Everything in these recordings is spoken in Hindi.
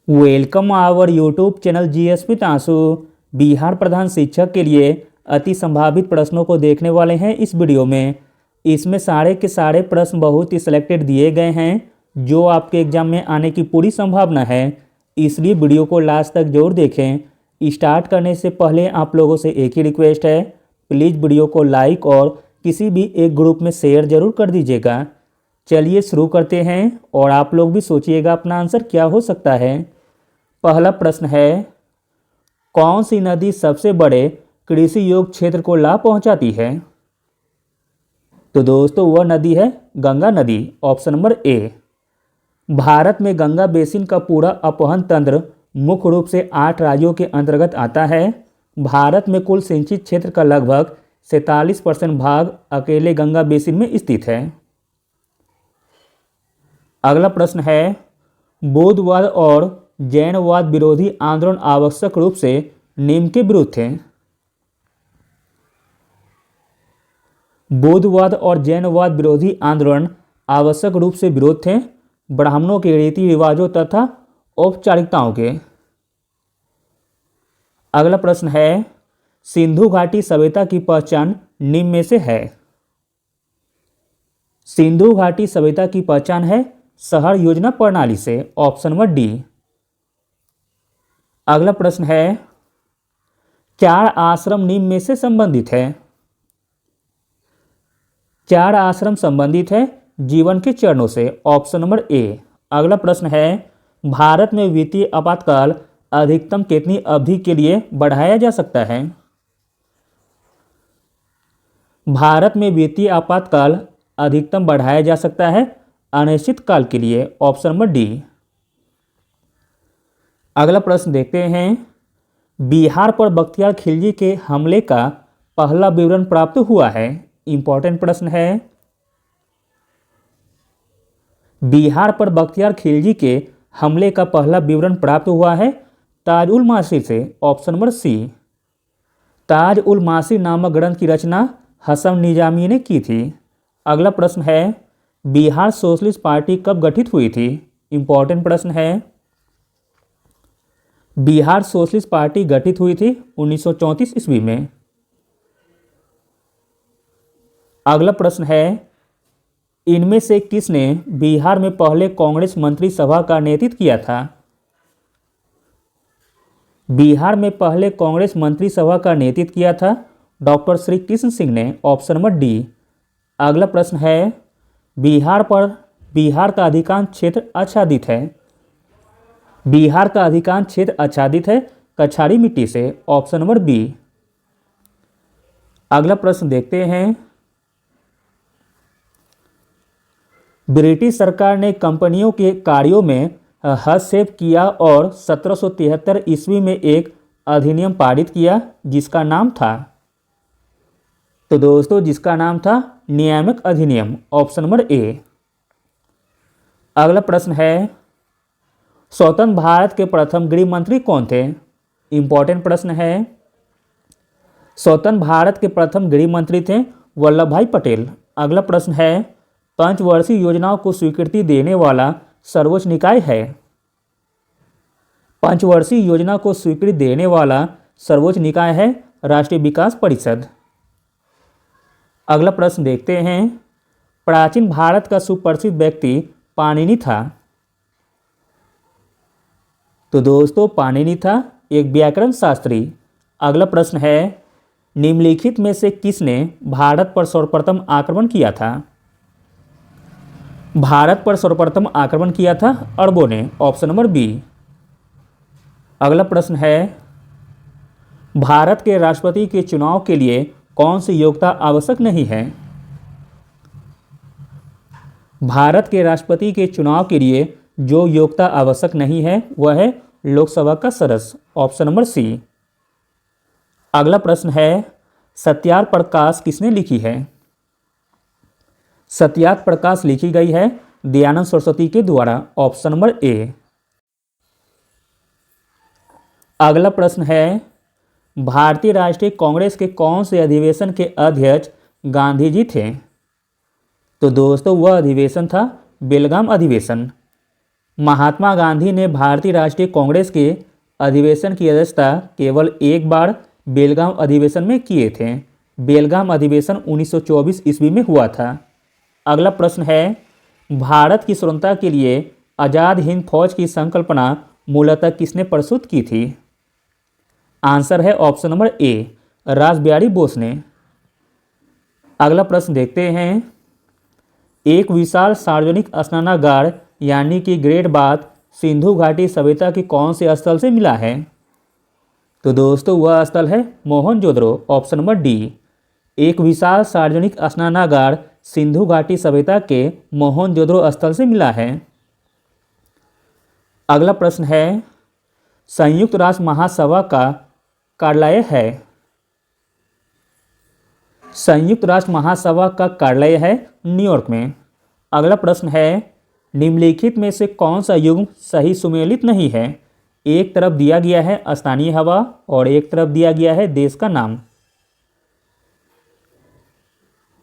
Welcome our YouTube channel GS with Ansu. Bihar प्रधान शिक्षक के लिए अति संभावित प्रश्नों को देखने वाले हैं इस वीडियो में। इसमें सारे के सारे प्रश्न बहुत ही सिलेक्टेड दिए गए हैं जो आपके एग्जाम में आने की पूरी संभावना है, इसलिए वीडियो को लास्ट तक जरूर देखें। स्टार्ट करने से पहले आप लोगों से एक ही रिक्वेस्ट है, प्लीज़ वीडियो को लाइक और किसी भी एक ग्रुप में शेयर जरूर कर दीजिएगा। चलिए शुरू करते हैं और आप लोग भी सोचिएगा अपना आंसर क्या हो सकता है। पहला प्रश्न है, कौन सी नदी सबसे बड़े कृषि योग्य क्षेत्र को लाभ पहुंचाती है? तो दोस्तों वह नदी है गंगा नदी, ऑप्शन नंबर ए। भारत में गंगा बेसिन का पूरा अपवहन तंत्र मुख्य रूप से 8 राज्यों के अंतर्गत आता है। भारत में कुल सिंचित क्षेत्र का लगभग 47% भाग अकेले गंगा बेसिन में स्थित है। अगला प्रश्न है, बौद्धवाद और जैनवाद विरोधी आंदोलन आवश्यक रूप से निम्न के विरुद्ध थे। बौद्धवाद और जैनवाद विरोधी आंदोलन आवश्यक रूप से विरोध थे ब्राह्मणों के रीति रिवाजों तथा औपचारिकताओं के। अगला प्रश्न है, सिंधु घाटी सभ्यता की पहचान निम्न में से है। सिंधु घाटी सभ्यता की पहचान है शहर योजना प्रणाली से, ऑप्शन नंबर डी। अगला प्रश्न है, 4 आश्रम निम्न में से संबंधित है। 4 आश्रम संबंधित है जीवन के चरणों से, ऑप्शन नंबर ए। अगला प्रश्न है, भारत में वित्तीय आपातकाल अधिकतम कितनी अवधि के लिए बढ़ाया जा सकता है? भारत में वित्तीय आपातकाल अधिकतम बढ़ाया जा सकता है अनिश्चित काल के लिए, ऑप्शन नंबर डी। अगला प्रश्न देखते हैं, बिहार पर बख्तियार खिलजी के हमले का पहला विवरण प्राप्त हुआ है। इंपॉर्टेंट प्रश्न है। बिहार पर बख्तियार खिलजी के हमले का पहला विवरण प्राप्त हुआ है ताज उल मासिर से, option number C. Taj ul Maasir नामक ग्रंथ की रचना हसन निजामी ने की थी। अगला प्रश्न है, बिहार सोशलिस्ट पार्टी कब गठित हुई थी? इंपॉर्टेंट प्रश्न है। बिहार सोशलिस्ट पार्टी गठित हुई थी 1934 ईस्वी में। अगला प्रश्न है, इनमें से किसने बिहार में पहले कांग्रेस मंत्री सभा का नेतृत्व किया था? बिहार में पहले कांग्रेस मंत्री सभा का नेतृत्व किया था डॉक्टर श्री कृष्ण सिंह ने, ऑप्शन नंबर डी। अगला प्रश्न है, बिहार का अधिकांश क्षेत्र आच्छादित है। बिहार का अधिकांश क्षेत्र आच्छादित है कछारी मिट्टी से, ऑप्शन नंबर बी। अगला प्रश्न देखते हैं, ब्रिटिश सरकार ने कंपनियों के कार्यों में हस्तक्षेप किया और 1773 ईस्वी में एक अधिनियम पारित किया जिसका नाम था, तो दोस्तों जिसका नाम था नियामक अधिनियम, ऑप्शन नंबर ए। अगला प्रश्न है, स्वतंत्र भारत के प्रथम गृह मंत्री कौन थे? इंपॉर्टेंट प्रश्न है। स्वतंत्र भारत के प्रथम गृह मंत्री थे वल्लभ भाई पटेल। अगला प्रश्न है, पंचवर्षीय योजनाओं को स्वीकृति देने वाला सर्वोच्च निकाय है। पंचवर्षीय योजना को स्वीकृति देने वाला सर्वोच्च निकाय है राष्ट्रीय विकास परिषद। अगला प्रश्न देखते हैं, प्राचीन भारत का सुप्रसिद्ध व्यक्ति पाणिनि था। तो दोस्तों पाणिनि था एक व्याकरण शास्त्री। अगला प्रश्न है, निम्नलिखित में से किसने भारत पर सर्वप्रथम आक्रमण किया था? भारत पर सर्वप्रथम आक्रमण किया था अरबों ने, ऑप्शन नंबर बी। अगला प्रश्न है, भारत के राष्ट्रपति के चुनाव के लिए कौन सी योग्यता आवश्यक नहीं है? भारत के राष्ट्रपति के चुनाव के लिए जो योग्यता आवश्यक नहीं है वह है लोकसभा का सदस्य, ऑप्शन नंबर सी। अगला प्रश्न है, सत्यार्थ प्रकाश किसने लिखी है? सत्यार्थ प्रकाश लिखी गई है दयानंद सरस्वती के द्वारा, ऑप्शन नंबर ए। अगला प्रश्न है, भारतीय राष्ट्रीय कांग्रेस के कौन से अधिवेशन के अध्यक्ष गांधी जी थे? तो दोस्तों वह अधिवेशन था बेलगाम अधिवेशन। महात्मा गांधी ने भारतीय राष्ट्रीय कांग्रेस के अधिवेशन की अध्यक्षता केवल एक बार बेलगाम अधिवेशन में किए थे। बेलगाम अधिवेशन 1924 ईस्वी में हुआ था। अगला प्रश्न है, भारत की स्वतंत्रता के लिए आज़ाद हिंद फौज की संकल्पना मूलतः किसने प्रस्तुत की थी? आंसर है option number A, Rasbihari Bose ने। अगला प्रश्न देखते हैं, एक विशाल सार्वजनिक स्नानागार यानी कि ग्रेट बाथ सिंधु घाटी सभ्यता के कौन से स्थल से मिला है? तो दोस्तों वह स्थल है मोहनजोदड़ो, ऑप्शन नंबर डी। एक विशाल सार्वजनिक स्नानागार सिंधु घाटी सभ्यता के मोहनजोदड़ो स्थल से मिला है। अगला प्रश्न है, संयुक्त राष्ट्र महासभा का कार्यालय है? संयुक्त राष्ट्र महासभा का कार्यालय है न्यूयॉर्क में। अगला प्रश्न है, निम्नलिखित में से कौन सा युग्म सही सुमेलित नहीं है? एक तरफ दिया गया है स्थानीय हवा और एक तरफ दिया गया है देश का नाम।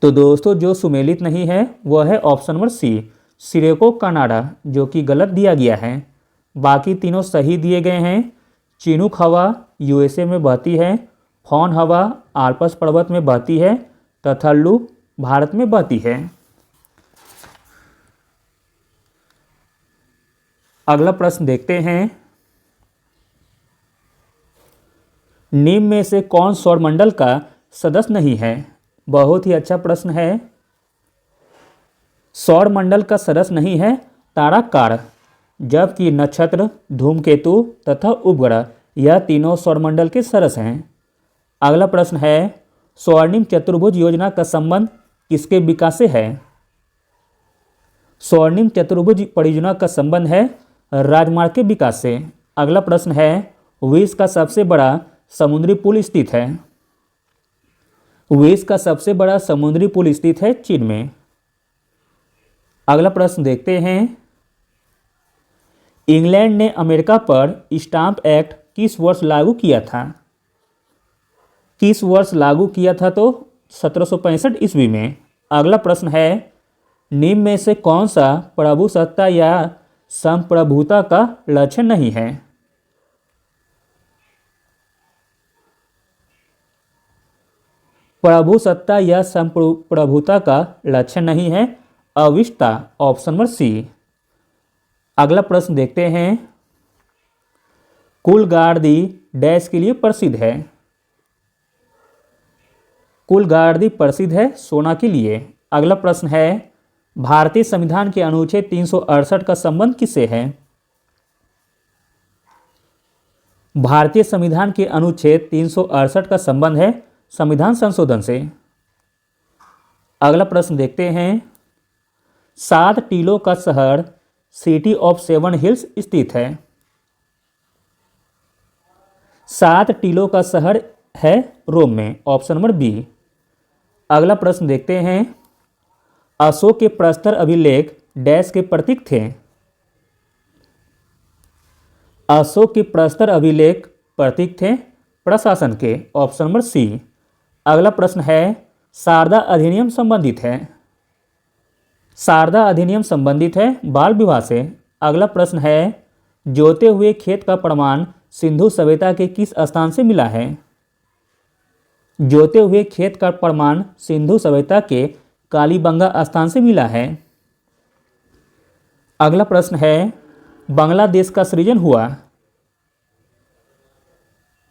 तो दोस्तों जो सुमेलित नहीं है वह है ऑप्शन नंबर सी, सिरेको कनाडा, जो कि गलत दिया गया है। बाकी तीनों सही दिए गए हैं। चिनूक हवा यूएसए में बहती है, फॉन हवा आल्प्स पर्वत में बहती है तथा लू भारत में बहती है। अगला प्रश्न देखते हैं, निम्न में से कौन सौरमंडल का सदस्य नहीं है? बहुत ही अच्छा प्रश्न है। सौरमंडल का सदस्य नहीं है ताराकार, जबकि नक्षत्र, धूमकेतु तथा उपग्रह यह तीनों सौरमंडल के सदस्य हैं। अगला प्रश्न है, स्वर्णिम चतुर्भुज योजना का संबंध किसके विकास से है? स्वर्णिम चतुर्भुज परियोजना का संबंध है राजमार्ग के विकास से। अगला प्रश्न है, विश्व का सबसे बड़ा समुद्री पुल स्थित है? विश्व का सबसे बड़ा समुद्री पुल स्थित है चीन में। अगला प्रश्न देखते हैं, इंग्लैंड ने अमेरिका पर स्टाम्प एक्ट किस वर्ष लागू किया था? किस वर्ष लागू किया था? तो 1765 ईस्वी में। अगला प्रश्न है, निम्न में से कौन सा प्रभुसत्ता या संप्रभुता का लक्षण नहीं है? प्रभुसत्ता या संप्रभुता का लक्षण नहीं है अविष्टता, ऑप्शन नंबर सी। अगला प्रश्न देखते हैं, कुलगार्दी डैश के लिए प्रसिद्ध है? कुलगार्दी प्रसिद्ध है सोना के लिए। अगला प्रश्न है, भारतीय संविधान के अनुच्छेद 368 का संबंध किससे है? भारतीय संविधान के अनुच्छेद 368 का संबंध है संविधान संशोधन से। अगला प्रश्न देखते हैं, 7 टीलों का शहर सिटी ऑफ 7 हिल्स स्थित है? 7 टीलों का शहर है रोम में, ऑप्शन नंबर बी। अगला प्रश्न देखते हैं, अशोक के प्रस्तर अभिलेख डैश के प्रतीक थे? अशोक के प्रस्तर अभिलेख प्रतीक थे प्रशासन के, ऑप्शन नंबर सी। अगला प्रश्न है, शारदा अधिनियम संबंधित है? शारदा अधिनियम संबंधित है बाल विवाह से। अगला प्रश्न है, जोते हुए खेत का प्रमाण सिंधु सभ्यता के किस स्थान से मिला है? जोते हुए खेत का प्रमाण सिंधु सभ्यता के कालीबंगा स्थान से मिला है। अगला प्रश्न है, बांग्लादेश का सृजन हुआ?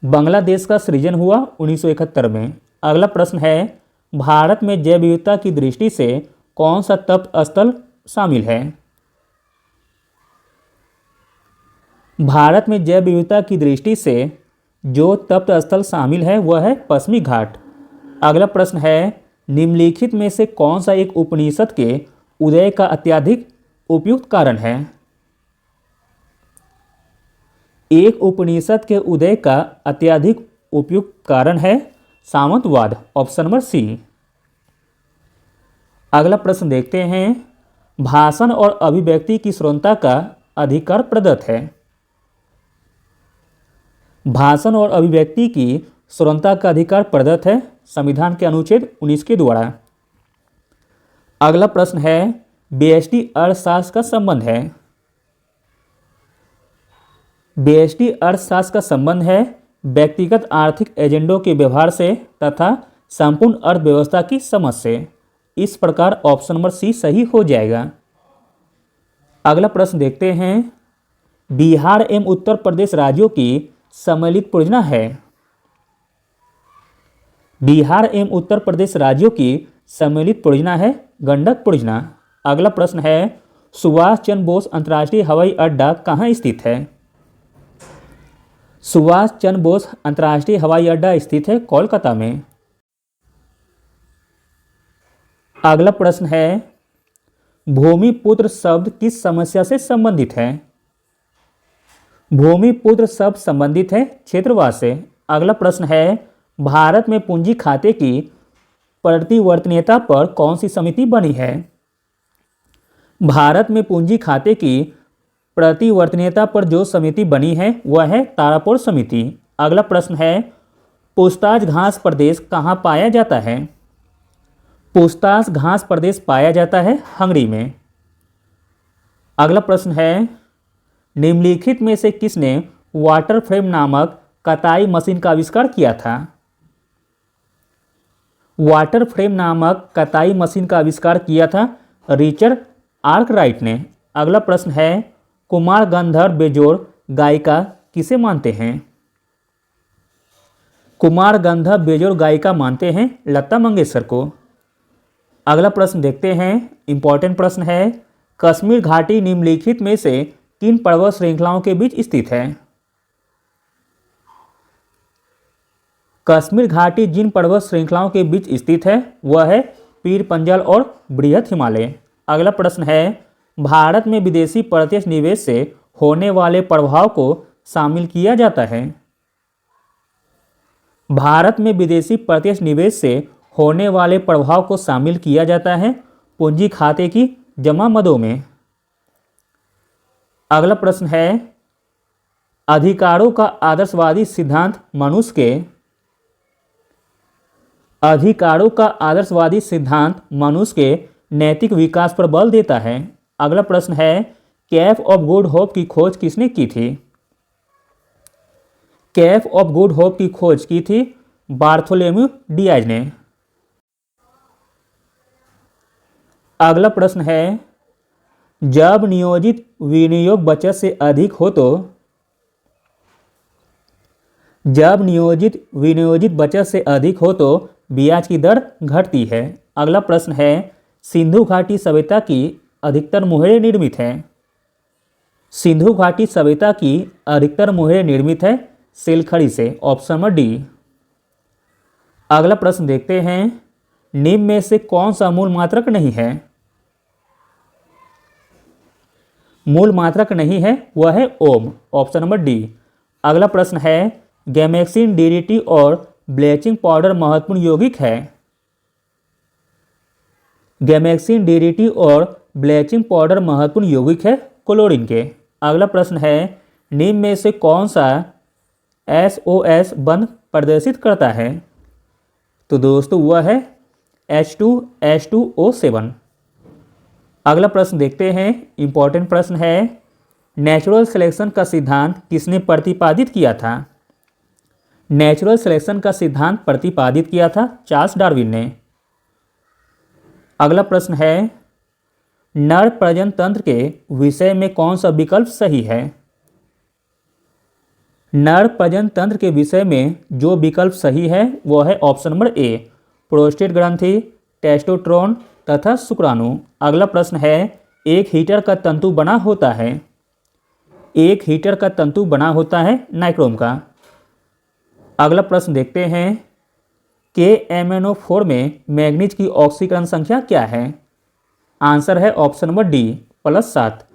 बांग्लादेश का सृजन हुआ 1971 में। अगला प्रश्न है, भारत में जैव विविधता की दृष्टि से कौन सा तप स्थल शामिल है? भारत में जैव विविधता की दृष्टि से जो तप्त स्थल शामिल है वह है पश्चिमी घाट। अगला प्रश्न है, निम्नलिखित में से कौन सा एक उपनिषद के उदय का अत्यधिक उपयुक्त कारण है? एक उपनिषद के उदय का अत्यधिक उपयुक्त कारण है सामंतवाद, ऑप्शन नंबर सी। अगला प्रश्न देखते हैं, भाषण और अभिव्यक्ति की स्वतंत्रता का अधिकार प्रदत्त है? भाषण और अभिव्यक्ति की स्वतंत्रता का अधिकार प्रदत्त है संविधान के अनुच्छेद 19 के द्वारा। अगला प्रश्न है, व्यष्टि अर्थशास्त्र का संबंध है? व्यष्टि अर्थशास्त्र का संबंध है व्यक्तिगत आर्थिक एजेंडों के व्यवहार से तथा संपूर्ण अर्थव्यवस्था की समझ से। इस प्रकार ऑप्शन नंबर सी सही हो जाएगा। अगला प्रश्न देखते हैं, बिहार एवं उत्तर प्रदेश राज्यों की सम्मिलित परियोजना है। बिहार एवं उत्तर प्रदेश राज्यों की सम्मिलित परियोजना है गंडक परियोजना। अगला प्रश्न है, सुभाष चंद्र बोस अंतर्राष्ट्रीय हवाई अड्डा कहाँ स्थित है? सुभाष चंद्र बोस अंतर्राष्ट्रीय हवाई अड्डा स्थित है कोलकाता में। अगला प्रश्न है, भूमिपुत्र शब्द किस समस्या से संबंधित है? भूमिपुत्र शब्द संबंधित है क्षेत्रवाद से। अगला प्रश्न है, भारत में पूंजी खाते की परिवर्तनीयता पर कौन सी समिति बनी है? भारत में पूंजी खाते की परिवर्तनीयता पर जो समिति बनी है वह है तारापुर समिति। अगला प्रश्न है, पूछताछ घास प्रदेश कहाँ पाया जाता है? पूछताछ घास प्रदेश पाया जाता है हंगरी में। अगला प्रश्न है, निम्नलिखित में से किसने वाटर फ्रेम नामक कताई मशीन का आविष्कार किया था? वाटर फ्रेम नामक कताई मशीन का आविष्कार किया था रिचर्ड आर्कराइट ने। अगला प्रश्न है, कुमार गंधर्व बेजोड़ गायिका किसे मानते हैं? कुमार गंधर्व बेजोड़ गायिका मानते हैं लता मंगेशकर को। अगला प्रश्न देखते हैं, इंपॉर्टेंट प्रश्न है, कश्मीर घाटी निम्नलिखित में से किन पर्वत श्रृंखलाओं के बीच स्थित है? कश्मीर घाटी जिन पर्वत श्रृंखलाओं के बीच स्थित है वह है पीर पंजल और बृहत हिमालय। अगला प्रश्न है, भारत में विदेशी प्रत्यक्ष निवेश से होने वाले प्रभाव को शामिल किया जाता है। भारत में विदेशी प्रत्यक्ष निवेश से होने वाले प्रभाव को शामिल किया जाता है पूंजी खाते की जमा मदों में। अगला प्रश्न है, अधिकारों का आदर्शवादी सिद्धांत मनुष्य के अधिकारों का आदर्शवादी सिद्धांत मनुष्य के नैतिक विकास पर बल देता है। अगला प्रश्न है, कैप ऑफ गुड होप की खोज किसने की थी? कैप ऑफ गुड होप की खोज की थी बार्थोलोम्यू डियाज ने। अगला प्रश्न है, जब नियोजित विनियोग बचत से अधिक हो तो जब विनियोजित बचत से अधिक हो तो ब्याज की दर घटती है। अगला प्रश्न है, सिंधु घाटी सभ्यता की अधिकतर मुहरें निर्मित हैं। सिंधु घाटी सभ्यता की अधिकतर मुहरें निर्मित है सिलखड़ी से। Option number D. अगला प्रश्न देखते हैं, निम्न में से कौन सा मूल मात्रक नहीं है? मूल मात्रक नहीं है वह है ओम। Option number D. अगला प्रश्न है, गैमेक्सिन डीडीटी और ब्लीचिंग पाउडर महत्वपूर्ण यौगिक है। गैमेक्सिन डीडीटी और ब्लीचिंग पाउडर महत्वपूर्ण यौगिक है क्लोरीन के। अगला प्रश्न है, निम्न में से कौन सा SOS बंध प्रदर्शित करता है? तो दोस्तों वह है H2H2O7। अगला प्रश्न देखते हैं, इंपॉर्टेंट प्रश्न है, नेचुरल सिलेक्शन का सिद्धांत किसने प्रतिपादित किया था? नेचुरल सिलेक्शन का सिद्धांत प्रतिपादित किया था चार्ल्स डार्विन ने। अगला प्रश्न है, नर प्रजनन तंत्र के विषय में कौन सा विकल्प सही है? नर प्रजनन तंत्र के विषय में जो विकल्प सही है वह है ऑप्शन नंबर ए, प्रोस्टेट ग्रंथि, टेस्टोस्टेरोन तथा शुक्राणु। अगला प्रश्न है, एक हीटर का तंतु बना होता है। एक हीटर का तंतु बना होता है नाइक्रोम का। अगला प्रश्न देखते हैं, KMnO4 में मैग्नीज की ऑक्सीकरण संख्या क्या है? आंसर है ऑप्शन नंबर डी +7।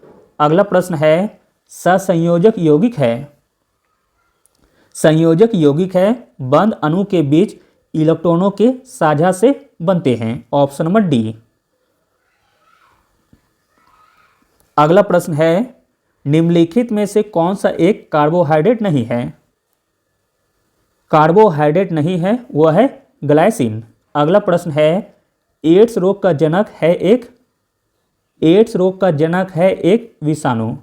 अगला प्रश्न है, सहसंयोजक यौगिक है। संयोजक यौगिक है बंध अणु के बीच इलेक्ट्रॉनों के साझा से बनते हैं। Option number D. अगला प्रश्न है, निम्नलिखित में से कौन सा एक कार्बोहाइड्रेट नहीं है? कार्बोहाइड्रेट नहीं है वह है ग्लाइसिन। अगला प्रश्न है, एड्स रोग का जनक है एक विषाणु।